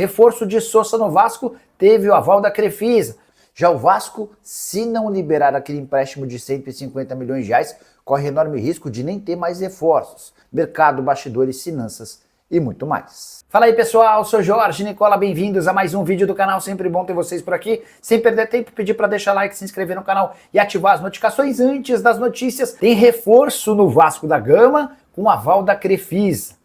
Reforço de Sousa no Vasco teve o aval da Crefisa. Já o Vasco, se não liberar aquele empréstimo de 150 milhões de reais, corre enorme risco de nem ter mais reforços. Mercado, bastidores, finanças e muito mais. Fala aí pessoal, sou Jorge Nicola, bem-vindos a mais um vídeo do canal, sempre bom ter vocês por aqui. Sem perder tempo, pedir para deixar like, se inscrever no canal e ativar as notificações antes das notícias. Tem reforço no Vasco da Gama com aval da Crefisa.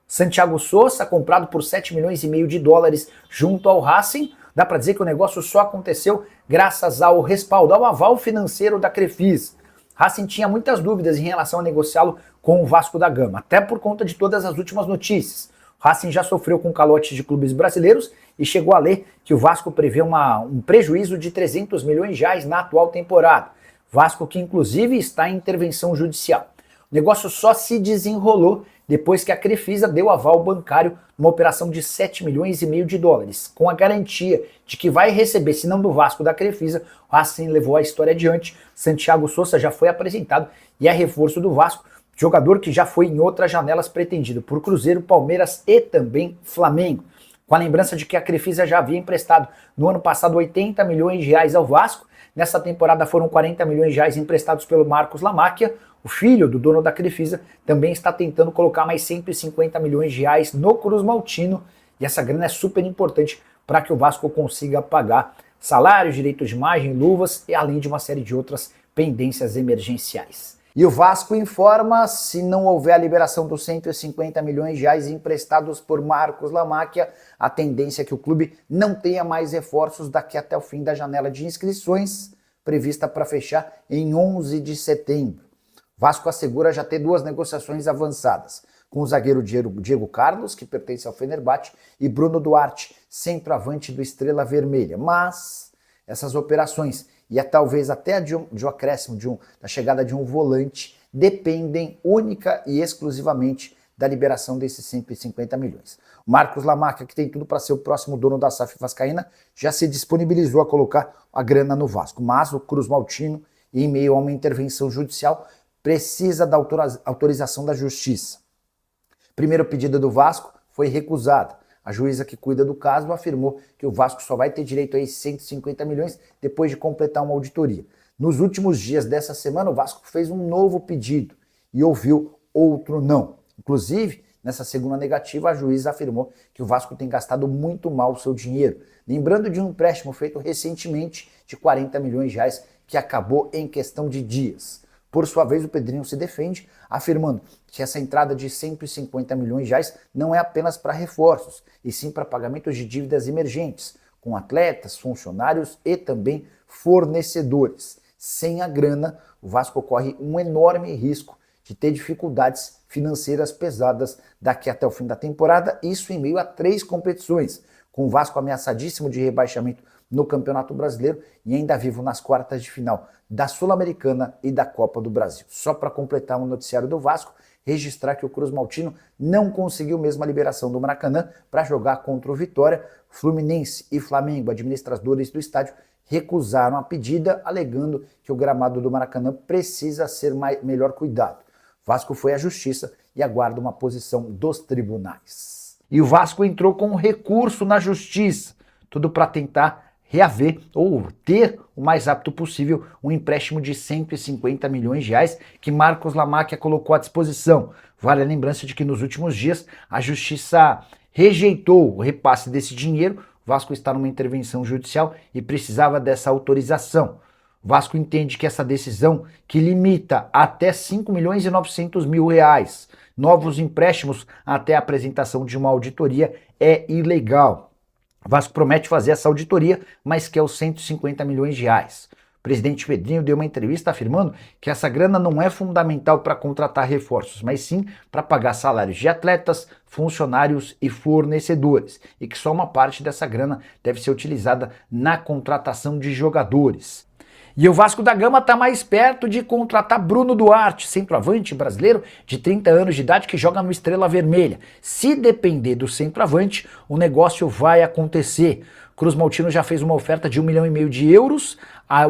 Santiago Sousa, comprado por 7 milhões e meio de dólares junto ao Racing. Dá para dizer que o negócio só aconteceu graças ao respaldo, ao aval financeiro da Crefisa. Racing tinha muitas dúvidas em relação a negociá-lo com o Vasco da Gama, até por conta de todas as últimas notícias. O Racing já sofreu com calotes de clubes brasileiros e chegou a ler que o Vasco prevê um prejuízo de 300 milhões de reais na atual temporada. Vasco que inclusive está em intervenção judicial. O negócio só se desenrolou depois que a Crefisa deu aval bancário numa operação de 7 milhões e meio de dólares, com a garantia de que vai receber, se não do Vasco, da Crefisa. O Racing levou a história adiante. Santiago Sousa já foi apresentado e é reforço do Vasco, jogador que já foi em outras janelas pretendido por Cruzeiro, Palmeiras e também Flamengo. Com a lembrança de que a Crefisa já havia emprestado no ano passado 80 milhões de reais ao Vasco, nessa temporada foram 40 milhões de reais emprestados pelo Marcos Lamáquia. O filho do dono da Crefisa também está tentando colocar mais 150 milhões de reais no Cruz Maltino, e essa grana é super importante para que o Vasco consiga pagar salários, direitos de imagem, luvas e além de uma série de outras pendências emergenciais. E o Vasco informa, se não houver a liberação dos 150 milhões de reais emprestados por Marcos Lamáquia, a tendência é que o clube não tenha mais reforços daqui até o fim da janela de inscrições, prevista para fechar em 11 de setembro. Vasco assegura já ter duas negociações avançadas, com o zagueiro Diego Carlos, que pertence ao Fenerbahçe, e Bruno Duarte, centroavante do Estrela Vermelha. Mas essas operações, e talvez até de um acréscimo, da chegada de um volante, dependem única e exclusivamente da liberação desses 150 milhões. O Marcos Lamáquia, que tem tudo para ser o próximo dono da SAF Vascaína, já se disponibilizou a colocar a grana no Vasco, mas o Cruz Maltino, em meio a uma intervenção judicial, precisa da autorização da Justiça. Primeiro pedido do Vasco foi recusado. A juíza que cuida do caso afirmou que o Vasco só vai ter direito a esses 150 milhões depois de completar uma auditoria. Nos últimos dias dessa semana, o Vasco fez um novo pedido e ouviu outro não. Inclusive, nessa segunda negativa, a juíza afirmou que o Vasco tem gastado muito mal o seu dinheiro, lembrando de um empréstimo feito recentemente de 40 milhões de reais que acabou em questão de dias. Por sua vez, o Pedrinho se defende, afirmando que essa entrada de 150 milhões de reais não é apenas para reforços, e sim para pagamentos de dívidas emergentes, com atletas, funcionários e também fornecedores. Sem a grana, o Vasco corre um enorme risco de ter dificuldades financeiras pesadas daqui até o fim da temporada, isso em meio a 3 competições, com o Vasco ameaçadíssimo de rebaixamento no Campeonato Brasileiro e ainda vivo nas quartas de final da Sul-Americana e da Copa do Brasil. Só para completar o noticiário do Vasco, registrar que o Cruz Maltino não conseguiu mesmo a liberação do Maracanã para jogar contra o Vitória. Fluminense e Flamengo, administradores do estádio, recusaram a pedida, alegando que o gramado do Maracanã precisa ser melhor cuidado. Vasco foi à Justiça e aguarda uma posição dos tribunais. E o Vasco entrou com um recurso na Justiça, tudo para tentar reaver ou ter o mais rápido possível um empréstimo de 150 milhões de reais que Marcos Lamáquia colocou à disposição. Vale a lembrança de que nos últimos dias a Justiça rejeitou o repasse desse dinheiro. O Vasco está numa intervenção judicial e precisava dessa autorização. O Vasco entende que essa decisão, que limita até 5 milhões e 900 mil reais novos empréstimos até a apresentação de uma auditoria, é ilegal. O Vasco promete fazer essa auditoria, mas quer os 150 milhões de reais. O presidente Pedrinho deu uma entrevista afirmando que essa grana não é fundamental para contratar reforços, mas sim para pagar salários de atletas, funcionários e fornecedores, e que só uma parte dessa grana deve ser utilizada na contratação de jogadores. E o Vasco da Gama está mais perto de contratar Bruno Duarte, centroavante brasileiro de 30 anos de idade que joga no Estrela Vermelha. Se depender do centroavante, o negócio vai acontecer. Cruz Maltino já fez uma oferta de 1,5 milhão de euros,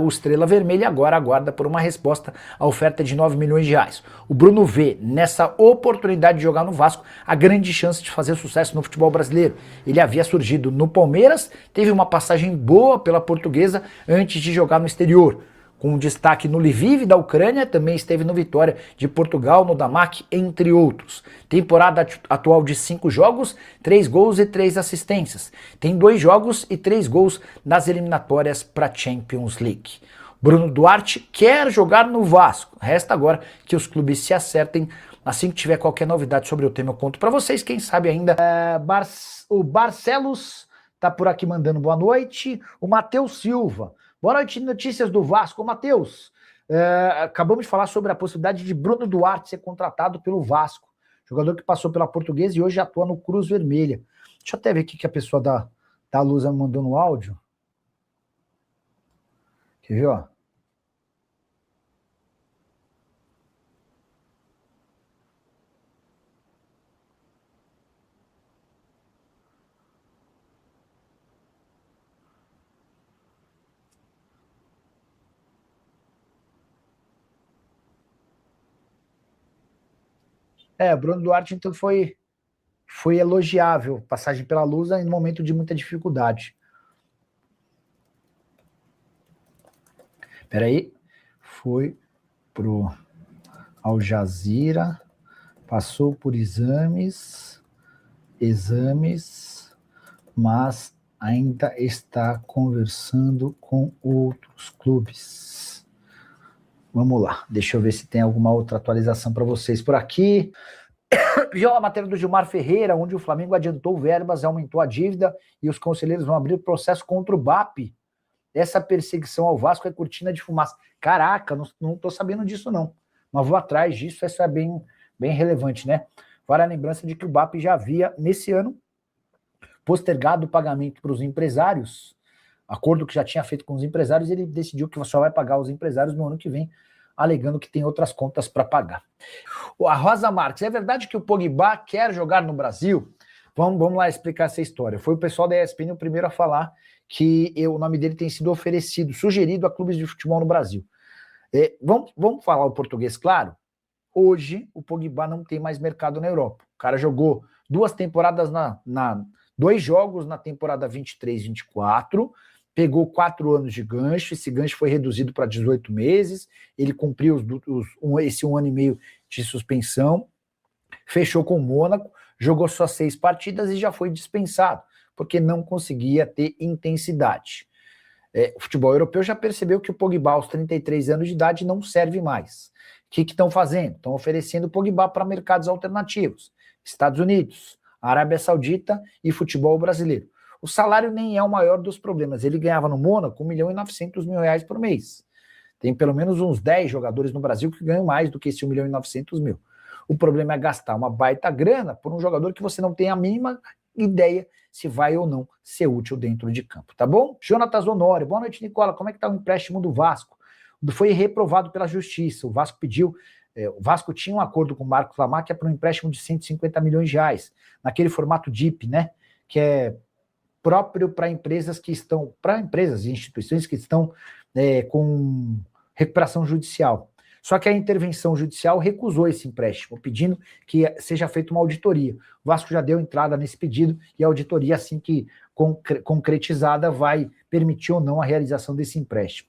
o Estrela Vermelha agora aguarda por uma resposta à oferta de 9 milhões de reais. O Bruno vê nessa oportunidade de jogar no Vasco a grande chance de fazer sucesso no futebol brasileiro. Ele havia surgido no Palmeiras, teve uma passagem boa pela Portuguesa antes de jogar no exterior. Com destaque no Lviv da Ucrânia, também esteve no Vitória de Portugal, no Damac, entre outros. Temporada atual de 5 jogos, 3 gols e 3 assistências. Tem 2 jogos e 3 gols nas eliminatórias para a Champions League. Bruno Duarte quer jogar no Vasco. Resta agora que os clubes se acertem. Assim que tiver qualquer novidade sobre o tema, eu conto para vocês. Quem sabe ainda. O Barcelos tá por aqui mandando boa noite. O Matheus Silva. Boa noite, notícias do Vasco. Matheus, acabamos de falar sobre a possibilidade de Bruno Duarte ser contratado pelo Vasco, jogador que passou pela Portuguesa e hoje atua no Cruz Vermelha. Deixa eu até ver aqui que a pessoa da Lusa me mandou no áudio. Quer ver, ó? O Bruno Duarte, então, foi elogiável, passagem pela Lusa em um momento de muita dificuldade. Peraí, foi pro Al Jazeera, passou por exames, mas ainda está conversando com outros clubes. Vamos lá, deixa eu ver se tem alguma outra atualização para vocês por aqui. Viu a matéria do Gilmar Ferreira, onde o Flamengo adiantou verbas, aumentou a dívida e os conselheiros vão abrir processo contra o BAP. Essa perseguição ao Vasco é cortina de fumaça. Caraca, não tô sabendo disso não, mas vou atrás disso, isso é bem relevante, né? Vale a lembrança de que o BAP já havia, nesse ano, postergado o pagamento para os empresários, acordo que já tinha feito com os empresários, ele decidiu que só vai pagar os empresários no ano que vem, alegando que tem outras contas para pagar. A Rosa Marques, é verdade que o Pogba quer jogar no Brasil? Vamos lá explicar essa história. Foi o pessoal da ESPN o primeiro a falar que o nome dele tem sido oferecido, sugerido a clubes de futebol no Brasil. Vamos falar o português claro? Hoje, o Pogba não tem mais mercado na Europa. O cara jogou 2 temporadas 2 jogos na temporada 23-24, pegou 4 anos de gancho, esse gancho foi reduzido para 18 meses, ele cumpriu esse 1 ano e meio de suspensão, fechou com o Mônaco, jogou só 6 partidas e já foi dispensado, porque não conseguia ter intensidade. O futebol europeu já percebeu que o Pogba aos 33 anos de idade não serve mais. O que estão fazendo? Estão oferecendo o Pogba para mercados alternativos, Estados Unidos, Arábia Saudita e futebol brasileiro. O salário nem é o maior dos problemas. Ele ganhava no Mônaco 1.900.000 reais por mês. Tem pelo menos uns 10 jogadores no Brasil que ganham mais do que esse 1.900.000. O problema é gastar uma baita grana por um jogador que você não tem a mínima ideia se vai ou não ser útil dentro de campo, tá bom? Jonatas Honório, boa noite, Nicola. Como é que tá o empréstimo do Vasco? Foi reprovado pela Justiça. O Vasco pediu... O Vasco tinha um acordo com o Marcos Lamáquia para um empréstimo de 150 milhões de reais, naquele formato DIP, né? Que é próprio para empresas que estão, para empresas e instituições que estão com recuperação judicial. Só que a intervenção judicial recusou esse empréstimo, pedindo que seja feita uma auditoria. O Vasco já deu entrada nesse pedido e a auditoria, assim que concretizada, vai permitir ou não a realização desse empréstimo.